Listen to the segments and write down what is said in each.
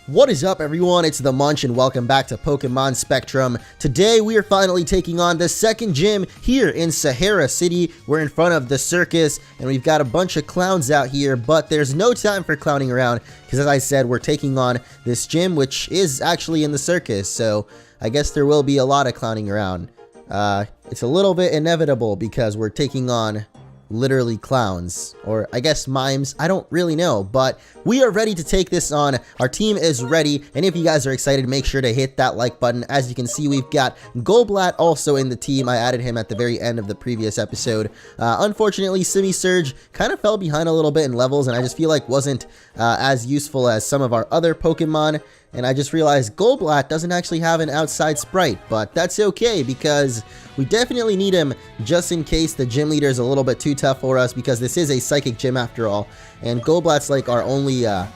What is up, everyone? It's the Munch and welcome back to Pokemon Spectrum. Today we are finally taking on the second gym here in Sahara City. We're in front of the Circus and we've got a bunch of clowns out here, but there's no time for clowning around because, as I said, we're taking on this gym, which is actually in the Circus, so I guess there will be a lot of clowning around. It's a little bit inevitable because we're taking on literally clowns, or I guess mimes. I don't really know, but we are ready to take this on. Our team is ready, and if you guys are excited, make sure to hit that like button. As you can see, we've got Golbat also in the team. I added him at the very end of the previous episode. Unfortunately, Simi-Surge kind of fell behind a little bit in levels, and I just feel like wasn't as useful as some of our other Pokemon. And I just realized Golbat doesn't actually have an outside sprite, but that's okay because we definitely need him just in case the gym leader is a little bit too tough for us, because this is a psychic gym after all. And Golbat's like our only, I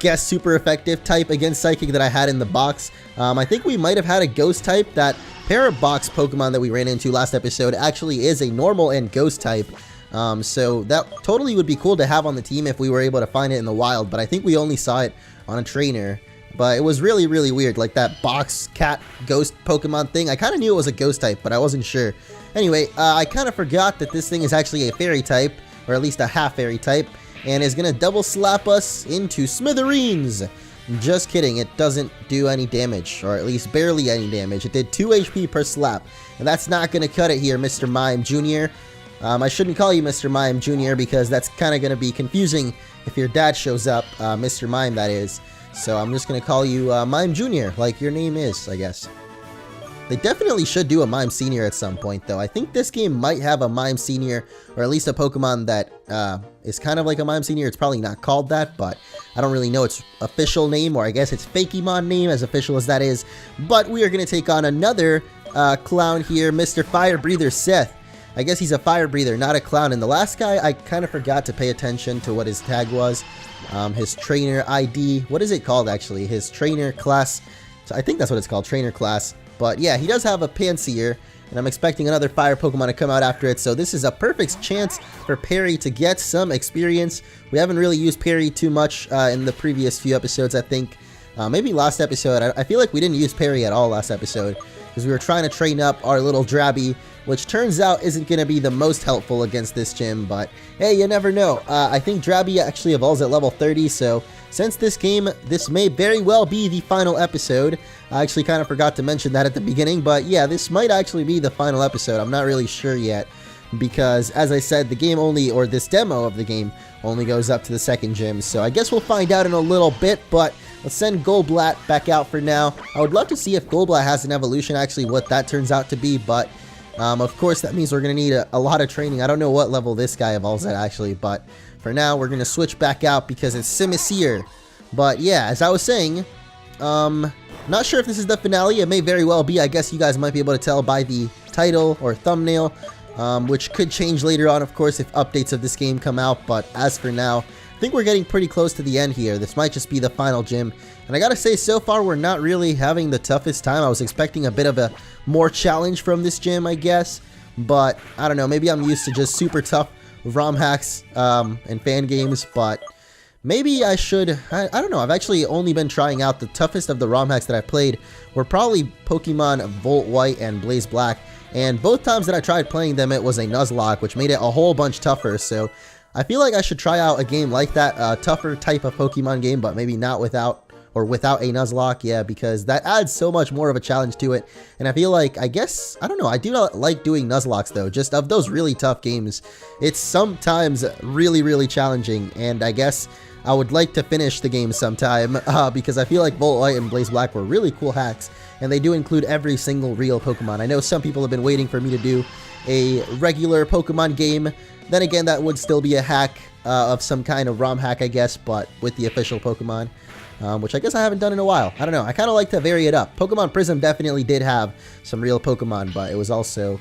guess, super effective type against psychic that I had in the box. I think we might have had a ghost type. That Parabox Pokemon that we ran into last episode actually is a normal and ghost type. So that totally would be cool to have on the team if we were able to find it in the wild, but I think we only saw it on a trainer. But it was really, really weird, like that box cat ghost Pokemon thing. I kind of knew it was a ghost type, but I wasn't sure. Anyway, I kind of forgot that this thing is actually a fairy type, or at least a half fairy type, and is going to double slap us into smithereens. Just kidding, it doesn't do any damage, or at least barely any damage. It did 2 HP per slap, and that's not going to cut it here, Mr. Mime Jr. I shouldn't call you Mr. Mime Jr. because that's kind of going to be confusing if your dad shows up, Mr. Mime, that is. So I'm just going to call you Mime Jr., like your name is, I guess. They definitely should do a Mime Senior at some point, though. I think this game might have a Mime Senior, or at least a Pokemon that is kind of like a Mime Senior. It's probably not called that, but I don't really know its official name, or I guess its Fakemon name, as official as that is. But we are going to take on another clown here, Mr. Fire Breather Seth. I guess he's a fire breather, not a clown. And the last guy, I kind of forgot to pay attention to what his tag was. His trainer ID, what is it called actually? His trainer class, so I think that's what it's called, trainer class. But yeah, he does have a Panseer, and I'm expecting another fire Pokemon to come out after it, so this is a perfect chance for Perry to get some experience. We haven't really used Perry too much in the previous few episodes, I think. Maybe last episode, I feel like we didn't use Perry at all last episode, because we were trying to train up our little Drabby, which turns out isn't going to be the most helpful against this gym, but hey, you never know. I think Drabby actually evolves at level 30, so since this may very well be the final episode. I actually kind of forgot to mention that at the beginning, but yeah, this might actually be the final episode. I'm not really sure yet, because as I said, the game only, or this demo of the game, only goes up to the second gym, so I guess we'll find out in a little bit, but let's send Golbat back out for now. I would love to see if Golbat has an evolution, actually, what that turns out to be, but of course, that means we're going to need a lot of training. I don't know what level this guy evolves at, actually, but for now, we're going to switch back out because it's Simisear. But yeah, as I was saying, not sure if this is the finale. It may very well be. I guess you guys might be able to tell by the title or thumbnail, which could change later on, of course, if updates of this game come out. But as for now, I think we're getting pretty close to the end here. This might just be the final gym. And I gotta say, so far, we're not really having the toughest time. I was expecting a bit of a more challenge from this gym, I guess. But, I don't know, maybe I'm used to just super tough ROM hacks and fan games. But maybe I should, I don't know. I've actually only been trying out the toughest of the ROM hacks that I played were probably Pokemon Volt White and Blaze Black. And both times that I tried playing them, it was a Nuzlocke, which made it a whole bunch tougher. So I feel like I should try out a game like that, tougher type of Pokemon game, but maybe not without a Nuzlocke, yeah, because that adds so much more of a challenge to it. And I feel like, I guess, I don't know, I do not like doing Nuzlocks though, just of those really tough games. It's sometimes really, really challenging, and I guess I would like to finish the game sometime, because I feel like Volt White and Blaze Black were really cool hacks, and they do include every single real Pokemon. I know some people have been waiting for me to do a regular Pokemon game. Then again, that would still be a hack of some kind of ROM hack, I guess, but with the official Pokemon, which I guess I haven't done in a while. I don't know. I kind of like to vary it up. Pokemon Prism definitely did have some real Pokemon, but it was also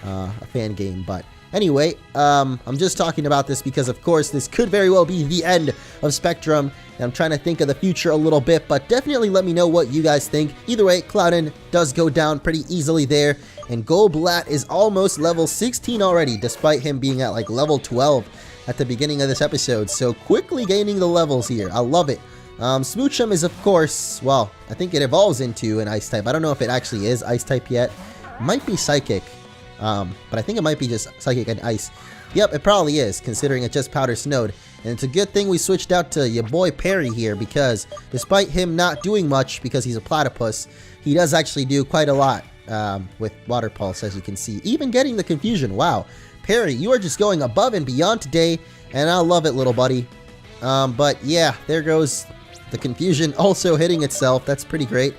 a fan game. But anyway, I'm just talking about this because, of course, this could very well be the end of Spectrum. And I'm trying to think of the future a little bit, but definitely let me know what you guys think. Either way, Cloudon does go down pretty easily there. And Golbat is almost level 16 already, despite him being at like level 12 at the beginning of this episode. So quickly gaining the levels here. I love it. Smoochum is, of course, well, I think it evolves into an ice type. I don't know if it actually is ice type yet. Might be psychic, but I think it might be just psychic and ice. Yep, it probably is, considering it just powder snowed. And it's a good thing we switched out to your boy Perry here, because despite him not doing much because he's a platypus, he does actually do quite a lot with Water Pulse, as you can see. Even getting the confusion. Wow. Perry, you are just going above and beyond today, and I love it, little buddy. But yeah, there goes the confusion also hitting itself. That's pretty great.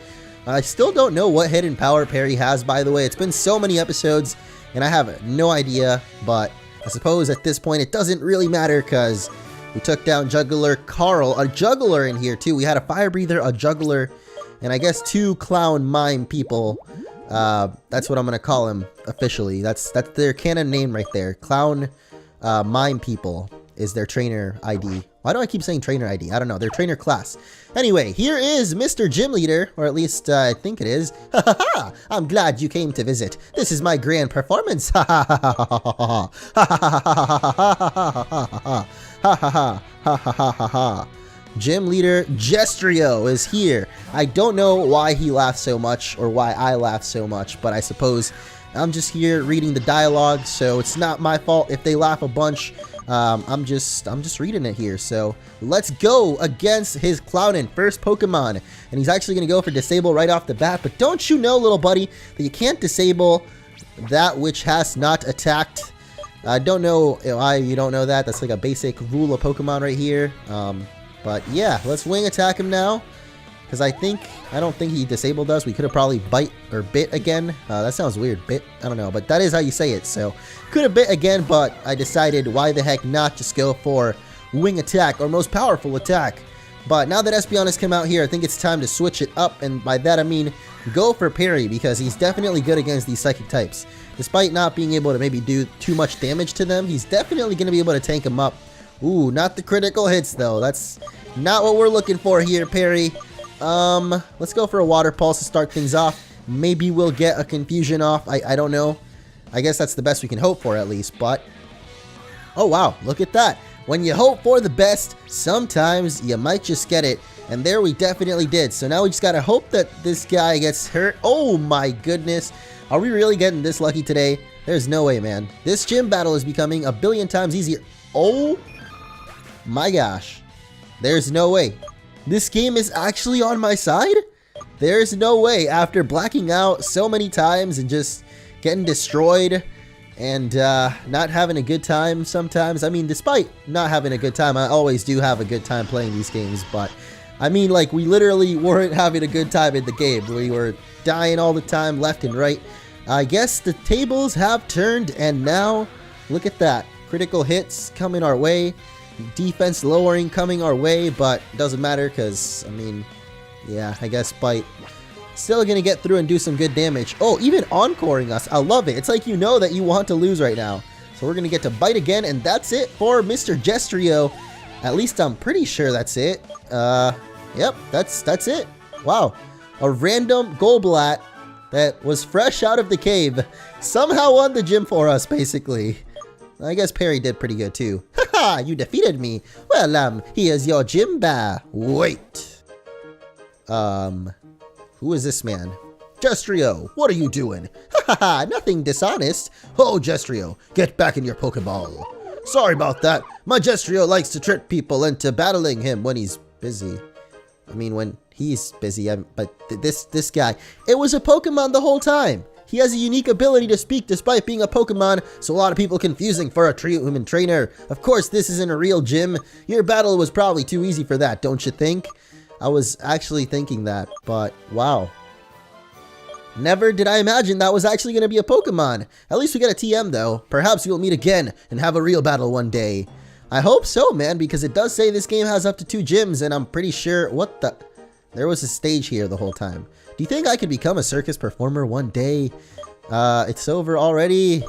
I still don't know what hidden power Perry has, by the way. It's been so many episodes, and I have no idea, but I suppose at this point it doesn't really matter, because we took down Juggler Carl, a juggler in here too. We had a fire breather, a juggler, and I guess 2 clown mime people. That's what I'm gonna call him officially. That's their canon name right there. Clown mime people is their trainer ID. Why do I keep saying trainer ID? I don't know. Their trainer class. Anyway, here is Mr. Gym Leader, or at least I think it is. Ha ha ha! I'm glad you came to visit. This is my grand performance. Ha ha ha ha ha ha ha ha ha ha ha ha. Gym Leader Gestrio is here. I don't know why he laughs so much, or why I laugh so much, but I suppose I'm just here reading the dialogue, so it's not my fault if they laugh a bunch. I'm just reading it here. So let's go against his Cloudin, first Pokemon, and he's actually gonna go for disable right off the bat. But don't you know, little buddy, that you can't disable that which has not attacked? I don't know why you don't know that. That's like a basic rule of Pokemon right here. But yeah, let's wing attack him now, because I don't think he disabled us. We could have probably bite or bit again. That sounds weird, bit. I don't know, but that is how you say it. So could have bit again, but I decided why the heck not just go for wing attack, or most powerful attack. But now that Espeon has come out here, I think it's time to switch it up, and by that I mean go for Perry, because he's definitely good against these psychic types. Despite not being able to maybe do too much damage to them, he's definitely going to be able to tank them up. Ooh, not the critical hits though. That's not what we're looking for here, Perry. Let's go for a Water Pulse to start things off. Maybe we'll get a confusion off. I don't know. I guess that's the best we can hope for, at least. But oh wow, look at that. When you hope for the best, sometimes you might just get it. And there we definitely did. So now we just gotta hope that this guy gets hurt. Oh my goodness. Are we really getting this lucky today? There's no way, man. This gym battle is becoming a billion times easier. Oh my gosh. There's no way. This game is actually on my side? There's no way. After blacking out so many times and just getting destroyed and not having a good time sometimes. I mean, despite not having a good time, I always do have a good time playing these games. But I mean, like, we literally weren't having a good time in the game. We were dying all the time, left and right. I guess the tables have turned, and now look at that. Critical hits coming our way. Defense lowering coming our way, but it doesn't matter because, I mean, yeah, I guess Bite still gonna get through and do some good damage. Oh, even encoring us. I love it. It's like you know that you want to lose right now. So we're gonna get to Bite again, and that's it for Mr. Gestrio. At least I'm pretty sure that's it. Yep, that's it. Wow. A random Golbat that was fresh out of the cave somehow won the gym for us, basically. I guess Perry did pretty good too. Haha, you defeated me. Well, here's your gym bar. Wait. Who is this man? Gestrio, what are you doing? Haha, nothing dishonest. Oh, Gestrio, get back in your Pokeball. Sorry about that. My Gestrio likes to trick people into battling him when he's busy. I mean, when he's busy, but this guy, it was a Pokemon the whole time. He has a unique ability to speak despite being a Pokemon, so a lot of people confusing for a human trainer. Of course, this isn't a real gym. Your battle was probably too easy for that, don't you think? I was actually thinking that, but wow. Never did I imagine that was actually going to be a Pokemon. At least we get a TM though. Perhaps we'll meet again and have a real battle one day. I hope so, man, because it does say this game has up to 2 gyms, and I'm pretty sure, what the... There was a stage here the whole time. Do you think I could become a circus performer one day? It's over already.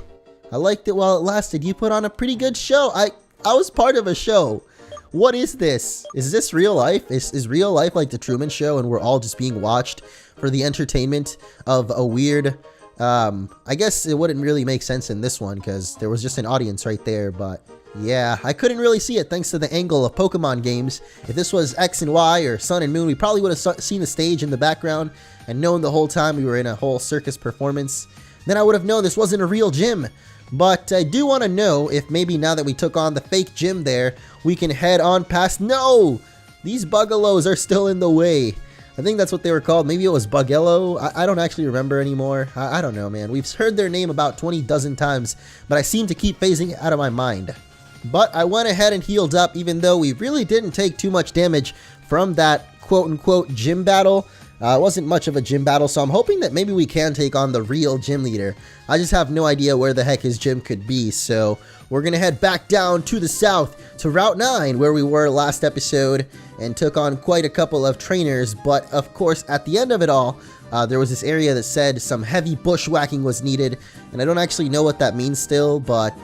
I liked it while it lasted. You put on a pretty good show. I was part of a show. What is this? Is this real life? Is real life like the Truman Show and we're all just being watched for the entertainment of a weird I guess it wouldn't really make sense in this one because there was just an audience right there, but yeah, I couldn't really see it thanks to the angle of Pokemon games. If this was X and Y or Sun and Moon, we probably would have seen the stage in the background and known the whole time we were in a whole circus performance. Then I would have known this wasn't a real gym. But I do want to know if maybe now that we took on the fake gym there, we can head on past... No! These Buggalos are still in the way. I think that's what they were called. Maybe it was Buggello. I don't actually remember anymore. I don't know, man. We've heard their name about 20 dozen times, but I seem to keep phasing it out of my mind. But I went ahead and healed up, even though we really didn't take too much damage from that quote-unquote gym battle. It wasn't much of a gym battle, so I'm hoping that maybe we can take on the real gym leader. I just have no idea where the heck his gym could be, so we're going to head back down to the south to Route 9, where we were last episode, and took on quite a couple of trainers. But of course, at the end of it all, there was this area that said some heavy bushwhacking was needed, and I don't actually know what that means still, but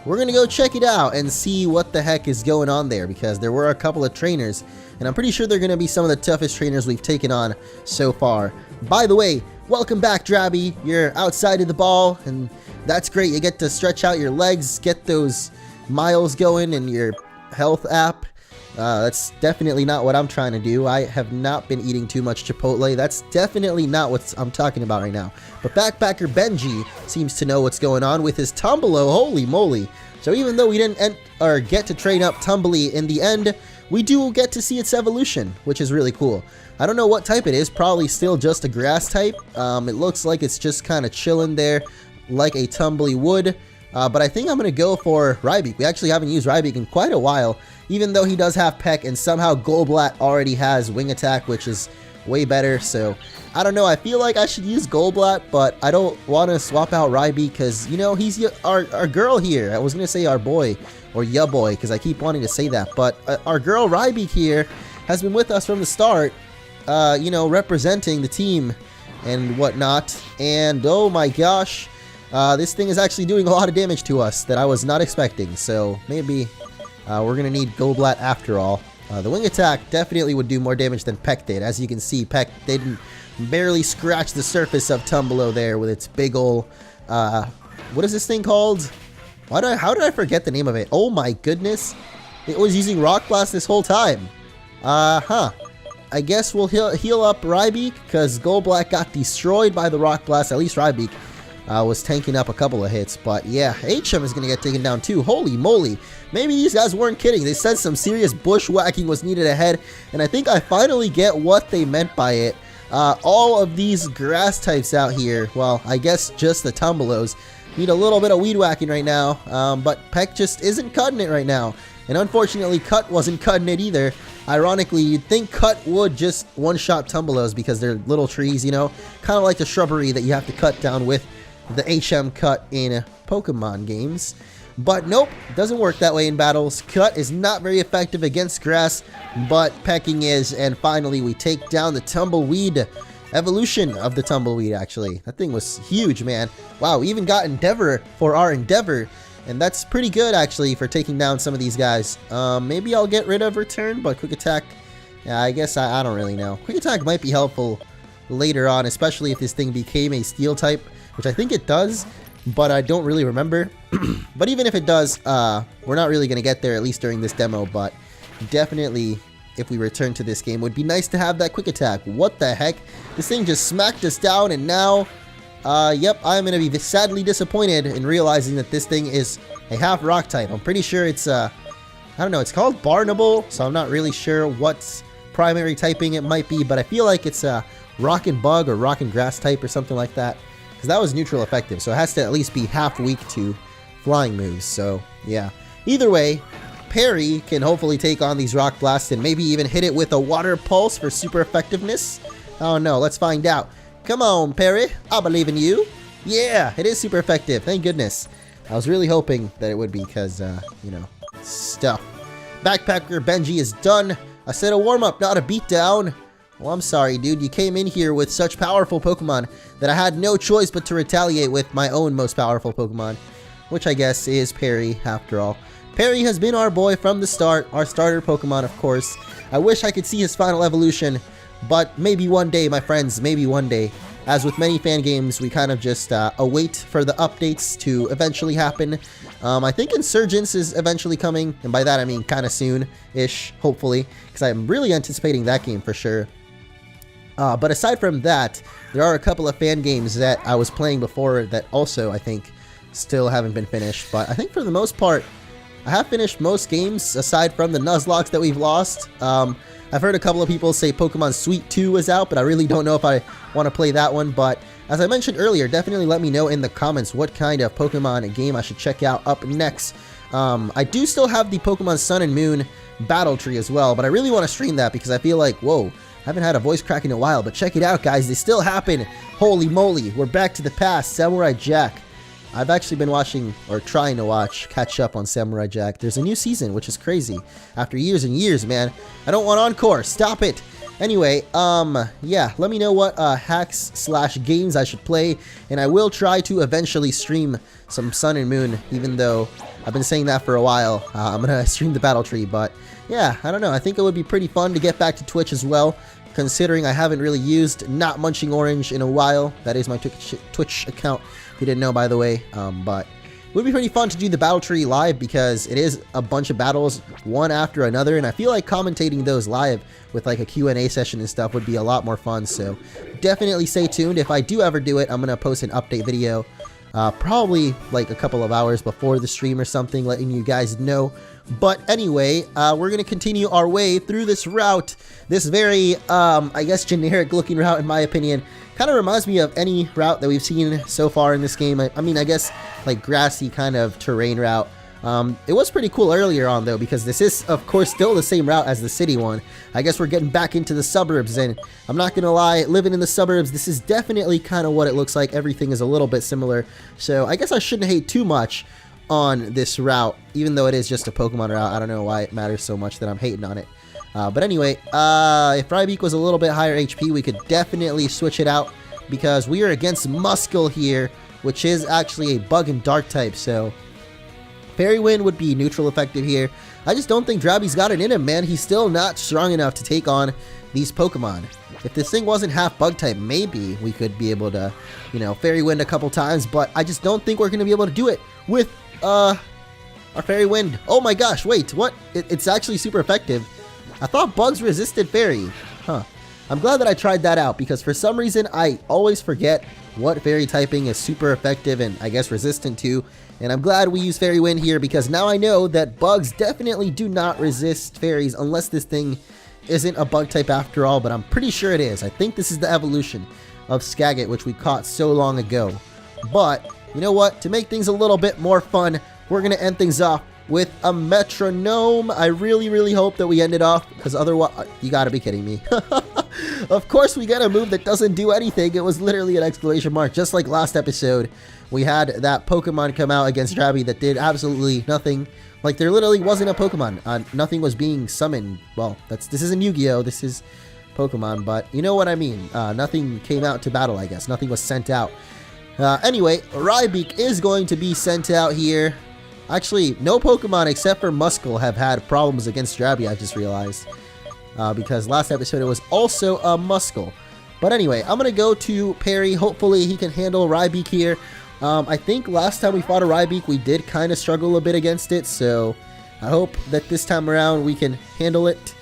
we're going to go check it out and see what the heck is going on there, because there were a couple of trainers, and I'm pretty sure they're going to be some of the toughest trainers we've taken on so far. By the way, welcome back, Drabby. You're outside of the ball, and that's great. You get to stretch out your legs, get those miles going in your health app. That's definitely not what I'm trying to do. I have not been eating too much Chipotle. That's definitely not what I'm talking about right now. But Backpacker Benji seems to know what's going on with his Tumblo. Holy moly. So even though we didn't get to train up Tumbly in the end, we do get to see its evolution, which is really cool. I don't know what type it is. Probably still just a grass type. It looks like it's just kind of chilling there like a Tumbly would. But I think I'm going to go for Rybeak. We actually haven't used Rybeak in quite a while, even though he does have Peck, and somehow Golbat already has Wing Attack, which is way better. So, I don't know. I feel like I should use Golbat, but I don't want to swap out Rybeak because, you know, he's our girl here. I was going to say our boy, or ya boy, because I keep wanting to say that. But our girl Rybeak here has been with us from the start, you know, representing the team and whatnot. And, oh my gosh. This thing is actually doing a lot of damage to us that I was not expecting, so maybe we're going to need Golbat after all. The Wing Attack definitely would do more damage than Peck did. As you can see, Peck didn't barely scratch the surface of Tumblo there with its big ol', what is this thing called? How did I forget the name of it? Oh my goodness. It was using Rock Blast this whole time. I guess we'll heal up Rybeak, because Golbat got destroyed by the Rock Blast, at least Rybeak. Was tanking up a couple of hits, but yeah, HM is going to get taken down too. Holy moly. Maybe these guys weren't kidding. They said some serious bushwhacking was needed ahead, and I think I finally get what they meant by it. All of these grass types out here, well, I guess just the Tumblos, need a little bit of weed whacking right now, but Peck just isn't cutting it right now. And unfortunately, Cut wasn't cutting it either. Ironically, you'd think Cut would just one-shot Tumblos because they're little trees, you know, kind of like the shrubbery that you have to cut down with the HM Cut in Pokemon games. But nope, doesn't work that way in battles. Cut is not very effective against grass, but Pecking is. And finally, we take down the Tumbleweed. Evolution of the Tumbleweed, actually. That thing was huge, man. Wow, we even got Endeavor for our Endeavor. And that's pretty good, actually, for taking down some of these guys. Maybe I'll get rid of Return, but Quick Attack, yeah, I guess I don't really know. Quick Attack might be helpful later on, especially if this thing became a Steel type, which I think it does, but I don't really remember. But even if it does, we're not really going to get there, at least during this demo, but definitely, if we return to this game, would be nice to have that Quick Attack. What the heck? This thing just smacked us down, and now, yep, I'm going to be sadly disappointed in realizing that this thing is a half rock type. I'm pretty sure it's, I don't know, it's called Barnable, so I'm not really sure what primary typing it might be, but I feel like it's a rock and bug or rock and grass type or something like that. Because that was neutral effective, so it has to at least be half weak to flying moves, so yeah. Either way, Perry can hopefully take on these Rock Blasts and maybe even hit it with a Water Pulse for super effectiveness. Oh no, let's find out. Come on, Perry, I believe in you. Yeah, it is super effective, thank goodness. I was really hoping that it would be because, you know, stuff. Backpacker Benji is done. I said a warm-up, not a beatdown. Well, I'm sorry, dude. You came in here with such powerful Pokemon that I had no choice but to retaliate with my own most powerful Pokemon, which I guess is Perry, after all. Perry has been our boy from the start, our starter Pokemon, of course. I wish I could see his final evolution, but maybe one day, my friends, maybe one day. as with many fan games, we kind of just await for the updates to eventually happen. I think Insurgents is eventually coming, and by that I mean kind of soon-ish, hopefully, because I'm really anticipating that game for sure. But aside from that, there are a couple of fan games that I was playing before that also, I think, still haven't been finished. But I think for the most part, I have finished most games aside from the Nuzlocke that we've lost. I've heard a couple of people say Pokemon Sweet 2 is out, but I really don't know if I want to play that one. But as I mentioned earlier, definitely let me know in the comments what kind of Pokemon game I should check out up next. I do still have the Pokemon Sun and Moon Battle Tree as well, but I really want to stream that because I feel like, whoa, I haven't had a voice crack in a while. But check it out, guys. They still happen. Holy moly. We're back to the past. Samurai Jack. I've actually been watching, or trying to catch up on Samurai Jack. There's a new season, which is crazy. After years and years, man. I don't want Encore. Stop it. Anyway, yeah, let me know what hacks/games I should play, and I will try to eventually stream some Sun and Moon, even though I've been saying that for a while. I'm gonna stream the Battle Tree, but yeah, I don't know. I think it would be pretty fun to get back to Twitch as well, considering I haven't really used not MunchingOrange in a while. That is my Twitch account, if you didn't know, by the way. But it would be pretty fun to do the Battle Tree live because it is a bunch of battles, one after another, and I feel like commentating those live with like a Q&A session and stuff would be a lot more fun. So definitely stay tuned. If I do ever do it, I'm gonna post an update video, probably like a couple of hours before the stream or something, letting you guys know. But anyway, we're going to continue our way through this route. This very, I guess, generic looking route, in my opinion. Kind of reminds me of any route that we've seen so far in this game. I mean, I guess, like, grassy kind of terrain route. It was pretty cool earlier on, though, because this is, of course, still the same route as the city one. I guess we're getting back into the suburbs, and I'm not going to lie, living in the suburbs, this is definitely kind of what it looks like. Everything is a little bit similar, so I guess I shouldn't hate too much on this route, even though it is just a Pokemon route. I don't know why it matters so much that I'm hating on it. But anyway, if Rybeak was a little bit higher HP, we could definitely switch it out, because we are against Muscle here, which is actually a Bug and Dark type, so Fairy Wind would be neutral effective here. I just don't think Drabby's got it in him, man. He's still not strong enough to take on these Pokemon. If this thing wasn't half Bug type, maybe we could be able to, you know, Fairy Wind a couple times, but I just don't think we're going to be able to do it with our Fairy Wind. Oh my gosh, wait, what? It's actually super effective. I thought Bugs resisted Fairy. Huh. I'm glad that I tried that out, because for some reason I always forget what Fairy typing is super effective and I guess resistant to. And I'm glad we use Fairy Wind here, because now I know that Bugs definitely do not resist Fairies unless this thing isn't a Bug type after all, but I'm pretty sure it is. I think this is the evolution of Skagit, which we caught so long ago. But you know what? To make things a little bit more fun, we're going to end things off with a metronome. I really, really hope that we end it off, because otherwise, you got to be kidding me. Of course, we get a move that doesn't do anything. It was literally an exclamation mark, just like last episode. We had that Pokemon come out against Drabby that did absolutely nothing. Like, there literally wasn't a Pokemon. Nothing was being summoned. Well, this isn't Yu-Gi-Oh! This is Pokemon, but you know what I mean. Nothing came out to battle, I guess. Nothing was sent out. Anyway, Rybeak is going to be sent out here. Actually, no Pokemon except for Muscle have had problems against Drabby, I just realized. Because last episode it was also a Muscle. But anyway, I'm going to go to Perry. Hopefully he can handle Rybeak here. I think last time we fought a Rybeak, we did kind of struggle a bit against it. So I hope that this time around we can handle it.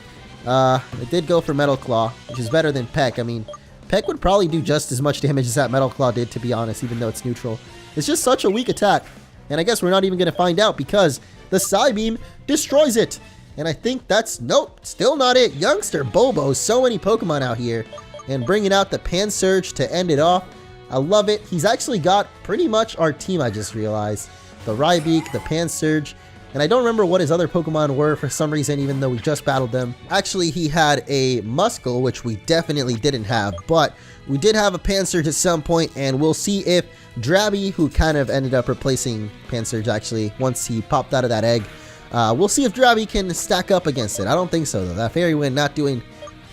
It did go for Metal Claw, which is better than Peck. I mean, Peck would probably do just as much damage as that Metal Claw did, to be honest, even though it's neutral. It's just such a weak attack. And I guess we're not even going to find out, because the Psybeam destroys it. And I think that's, nope, still not it. Youngster Bobo, so many Pokemon out here. And bringing out the Pansurge to end it off. I love it. He's actually got pretty much our team, I just realized. The Rybeak, the Pansurge, and I don't remember what his other Pokemon were for some reason, even though we just battled them. Actually, he had a Muscle, which we definitely didn't have, but we did have a Pansurge at some point, and we'll see if Drabby, who kind of ended up replacing Pansurge actually once he popped out of that egg, we'll see if Drabby can stack up against it. I don't think so, though. That Fairy Wind not doing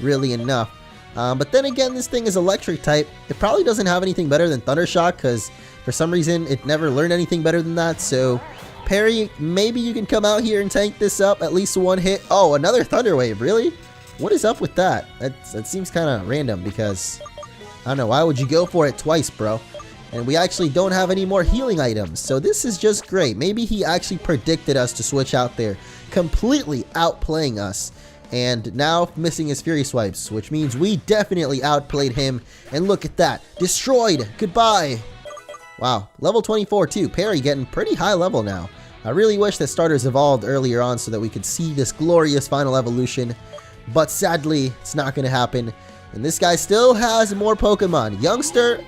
really enough. But then again, this thing is electric type. It probably doesn't have anything better than Thunder Shock, because for some reason it never learned anything better than that. So Perry, maybe you can come out here and tank this up, at least one hit. Oh, another Thunder Wave, really? What is up with that? That seems kind of random, because I don't know, why would you go for it twice, bro? And we actually don't have any more healing items, so this is just great. Maybe he actually predicted us to switch out there, completely outplaying us. And now missing his Fury Swipes, which means we definitely outplayed him. And look at that, destroyed, goodbye. Wow, level 24 too, Perry getting pretty high level now. I really wish that starters evolved earlier on so that we could see this glorious final evolution. But sadly, it's not going to happen. And this guy still has more Pokemon. Youngster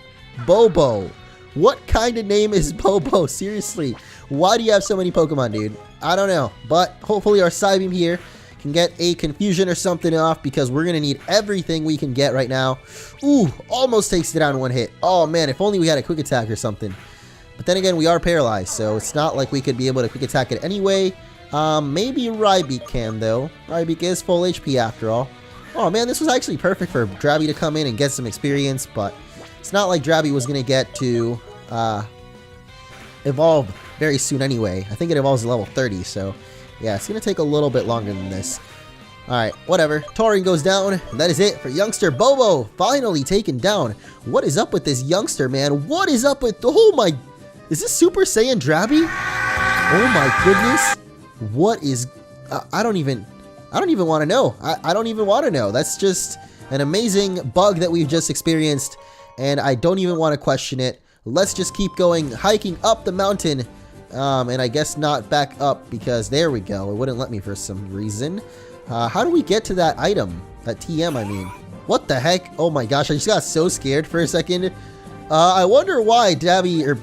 Bobo. What kind of name is Bobo? Seriously, why do you have so many Pokemon, dude? I don't know, but hopefully our Psybeam here can get a confusion or something off, because we're going to need everything we can get right now. Ooh, almost takes it down in one hit. Oh man, if only we had a quick attack or something. But then again, we are paralyzed, so it's not like we could be able to quick attack it anyway. Maybe Rybeak can, though. Rybeak is full HP after all. Oh man, this was actually perfect for Drabby to come in and get some experience, but it's not like Drabby was going to get to evolve very soon anyway. I think it evolves to level 30, so yeah, it's going to take a little bit longer than this. Alright, whatever. Taurine goes down, and that is it for youngster Bobo. Finally taken down. What is up with this youngster, man? What is up with... Oh my... Is this Super Saiyan Drabby? Oh my goodness. What is... I don't even want to know. I don't even want to know. That's just an amazing bug that we've just experienced, and I don't even want to question it. Let's just keep going, hiking up the mountain, and I guess not back up, because there we go. It wouldn't let me for some reason. How do we get to that item? That TM, I mean. What the heck? Oh my gosh, I just got so scared for a second. I wonder why Dabby, or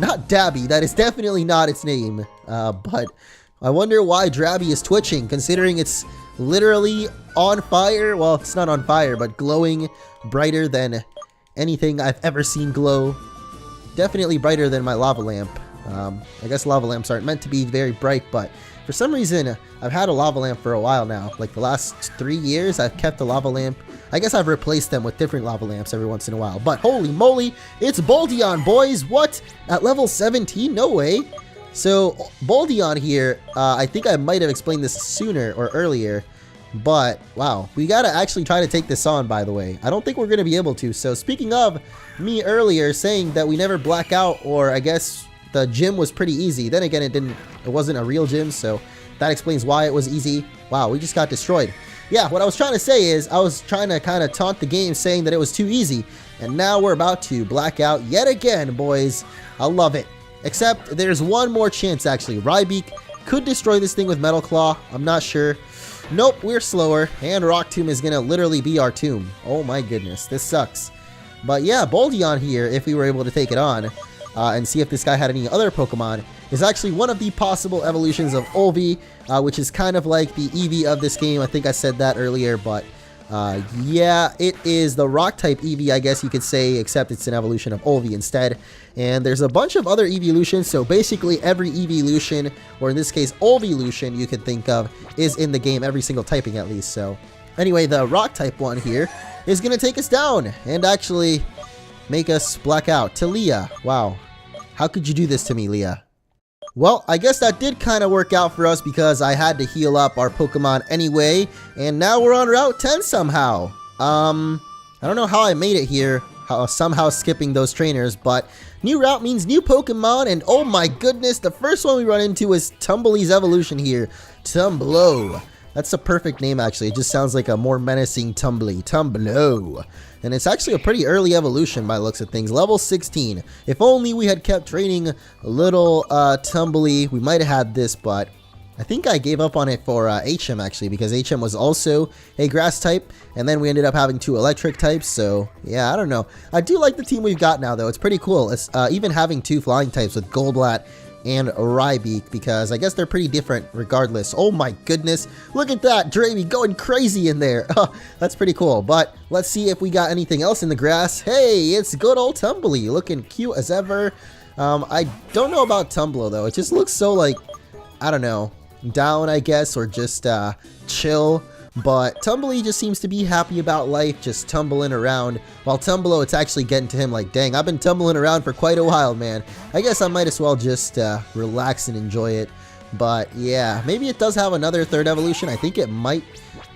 not Dabby, that is definitely not its name, but I wonder why Drabby is twitching, considering it's literally on fire. Well, it's not on fire, but glowing brighter than anything I've ever seen glow. Definitely brighter than my lava lamp. I guess lava lamps aren't meant to be very bright, but for some reason, I've had a lava lamp for a while now. Like the last 3 years, I've kept a lava lamp. I guess I've replaced them with different lava lamps every once in a while. But holy moly, it's Bouldeon, boys! What? At level 17? No way! So, Bouldeon here, I think I might have explained this sooner or earlier. But, wow, we gotta actually try to take this on, by the way. I don't think we're gonna be able to. So, speaking of me earlier saying that we never black out, or I guess the gym was pretty easy. Then again, it wasn't a real gym, so that explains why it was easy. Wow, we just got destroyed. Yeah, what I was trying to say is, I was trying to kind of taunt the game saying that it was too easy. And now we're about to black out yet again, boys. I love it. Except, there's one more chance, actually. Rybeak could destroy this thing with Metal Claw. I'm not sure. Nope, we're slower. And Rock Tomb is going to literally be our tomb. Oh my goodness, this sucks. But yeah, Bouldeon here, if we were able to take it on, and see if this guy had any other Pokemon, is actually one of the possible evolutions of Olvi, which is kind of like the Eevee of this game. I think I said that earlier, but yeah, it is the Rock-type Eevee, I guess you could say, except it's an evolution of Olvi instead. And there's a bunch of other evolutions, so basically every evolution, or in this case Olvilution you could think of, is in the game, every single typing at least. So anyway, the Rock-type one here is going to take us down, and actually make us black out. To Leah. Wow. How could you do this to me, Leah? Well, I guess that did kind of work out for us because I had to heal up our Pokemon anyway, and now we're on Route 10 somehow. I don't know how I made it here, somehow skipping those trainers, but new route means new Pokemon, and oh my goodness, the first one we run into is Tumblee's evolution here. Tumblo. That's a perfect name, actually. It just sounds like a more menacing Tumblee. Tumblo. And it's actually a pretty early evolution by the looks of things. Level 16. If only we had kept training little Tumblee, we might have had this, but I think I gave up on it for HM, actually, because HM was also a grass type, and then we ended up having 2 electric types, so yeah, I don't know. I do like the team we've got now, though. It's pretty cool. It's even having 2 flying types with Golbat and Rybeak, because I guess they're pretty different regardless. Oh my goodness, look at that, Draby going crazy in there. That's pretty cool, but let's see if we got anything else in the grass. Hey, it's good old Tumblee, looking cute as ever. I don't know about Tumblo, though. It just looks so, like, I don't know, down, I guess, or just chill. But Tumblee just seems to be happy about life, just tumbling around. While Tumblo, it's actually getting to him like, dang, I've been tumbling around for quite a while, man. I guess I might as well just relax and enjoy it. But yeah, maybe it does have another 3rd evolution. I think it might,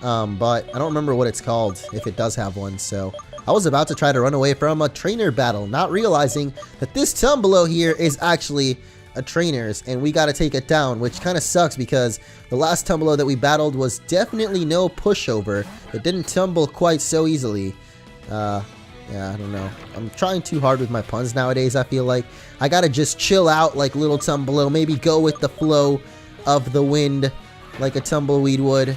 but I don't remember what it's called, if it does have one. So I was about to try to run away from a trainer battle, not realizing that this Tumbleau here is actually a trainer's, and we got to take it down, which kind of sucks because the last Tumbleau that we battled was definitely no pushover. It didn't tumble quite so easily. Yeah, I don't know. I'm trying too hard with my puns nowadays, I feel like. I gotta just chill out like little Tumbleau, maybe go with the flow of the wind like a tumbleweed would.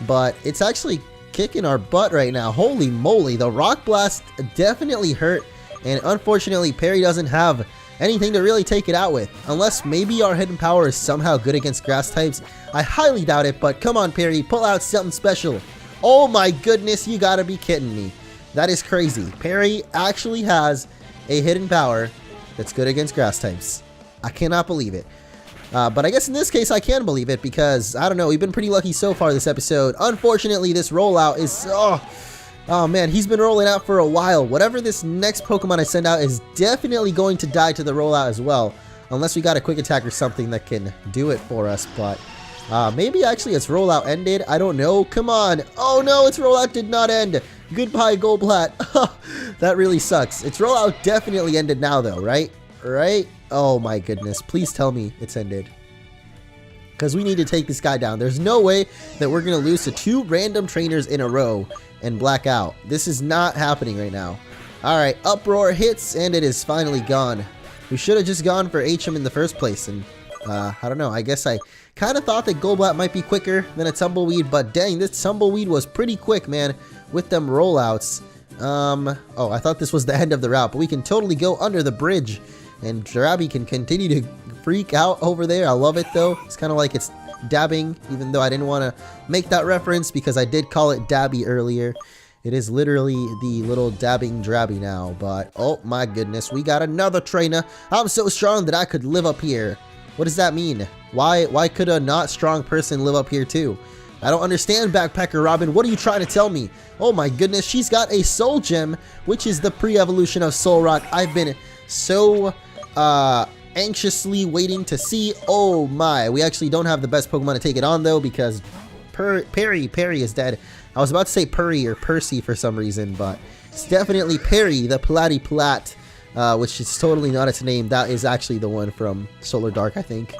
But it's actually kicking our butt right now. Holy moly, the Rock Blast definitely hurt, and unfortunately Perry doesn't have anything to really take it out with. Unless maybe our hidden power is somehow good against grass types. I highly doubt it, but come on Perry, pull out something special. Oh my goodness, you gotta be kidding me. That is crazy. Perry actually has a hidden power that's good against grass types. I cannot believe it. But I guess in this case I can believe it because, I don't know, we've been pretty lucky so far this episode. Unfortunately, this rollout is... Oh man, he's been rolling out for a while. Whatever this next Pokemon I send out is definitely going to die to the rollout as well. Unless we got a quick attack or something that can do it for us. But maybe actually its rollout ended. I don't know. Come on. Oh no, its rollout did not end. Goodbye, Golbat. That really sucks. Its rollout definitely ended now though, right? Right? Oh my goodness. Please tell me it's ended. Because we need to take this guy down. There's no way that we're going to lose to 2 random trainers in a row and black out. This is not happening right now. Alright, Uproar hits and it is finally gone. We should have just gone for HM in the first place. And I don't know, I guess I kind of thought that Golbat might be quicker than a Tumbleweed. But dang, this Tumbleweed was pretty quick, man, with them rollouts. Oh, I thought this was the end of the route. But we can totally go under the bridge. And Jirabi can continue to freak out over there. I love it though. It's kind of like it's dabbing, even though I didn't want to make that reference because I did call it Dabby earlier. It is literally the little dabbing Jirabi now. But oh my goodness, we got another trainer. I'm so strong that I could live up here. What does that mean? Why could a not strong person live up here too? I don't understand, Backpacker Robin. What are you trying to tell me? Oh my goodness, she's got a Soul Gem, which is the pre-evolution of Solrock. I've been so anxiously waiting to see. Oh my, we actually don't have the best Pokemon to take it on though because Perry is dead. I was about to say Purry or Percy for some reason, but it's definitely Perry, the Platyplat, which is totally not its name. That is actually the one from Solar Dark, I think.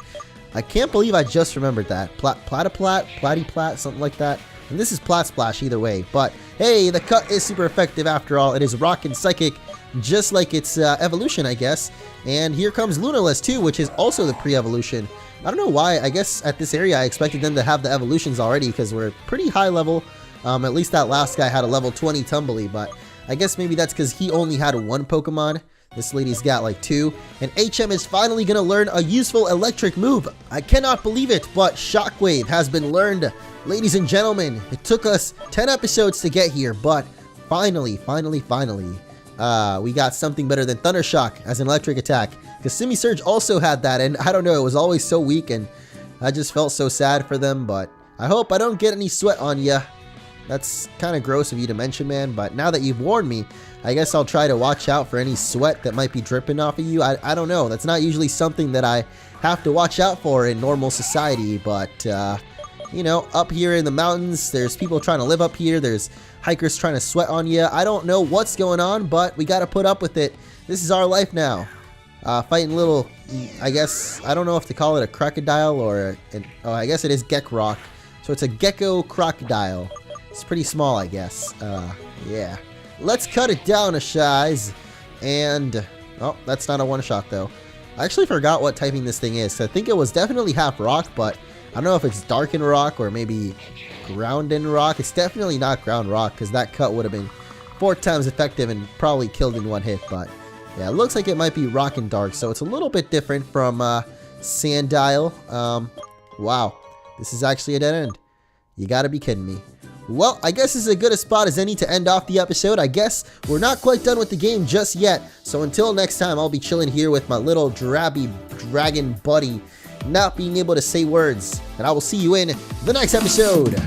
I can't believe I just remembered that. Platyplat, something like that. And this is Plat Splash either way. But hey, the cut is super effective after all. It is Rock and Psychic, just like its evolution, I guess. And here comes Lunaless too, which is also the pre-evolution. I don't know why. I guess at this area I expected them to have the evolutions already because we're pretty high level. At least that last guy had a level 20 Tumbly, but I guess maybe that's because he only had 1 Pokemon. This lady's got like 2. And HM is finally going to learn a useful electric move. I cannot believe it, but Shockwave has been learned. Ladies and gentlemen, it took us 10 episodes to get here, but finally, we got something better than Thunder Shock as an electric attack. Because Simi Surge also had that, and I don't know, it was always so weak, and I just felt so sad for them, but I hope I don't get any sweat on ya. That's kind of gross of you to mention, man, but now that you've warned me, I guess I'll try to watch out for any sweat that might be dripping off of you. I don't know, that's not usually something that I have to watch out for in normal society, but, you know, up here in the mountains, there's people trying to live up here, there's hikers trying to sweat on you. I don't know what's going on, but we gotta put up with it. This is our life now. Fighting little, I guess, I don't know if to call it a crocodile or, oh, I guess it is Gekrock. So it's a gecko crocodile. It's pretty small, I guess. Yeah. Let's cut it down a size. And, oh, that's not a one-shot, though. I actually forgot what typing this thing is. I think it was definitely half rock, but I don't know if it's dark and rock or maybe ground and rock. It's definitely not ground rock because that cut would have been 4 times effective and probably killed in 1 hit. But yeah, it looks like it might be rock and dark. So it's a little bit different from Sandile. Wow. This is actually a dead end. You gotta be kidding me. Well, I guess this is as good a spot as any to end off the episode. I guess we're not quite done with the game just yet. So until next time, I'll be chilling here with my little Jirabi dragon buddy, not being able to say words. And I will see you in the next episode.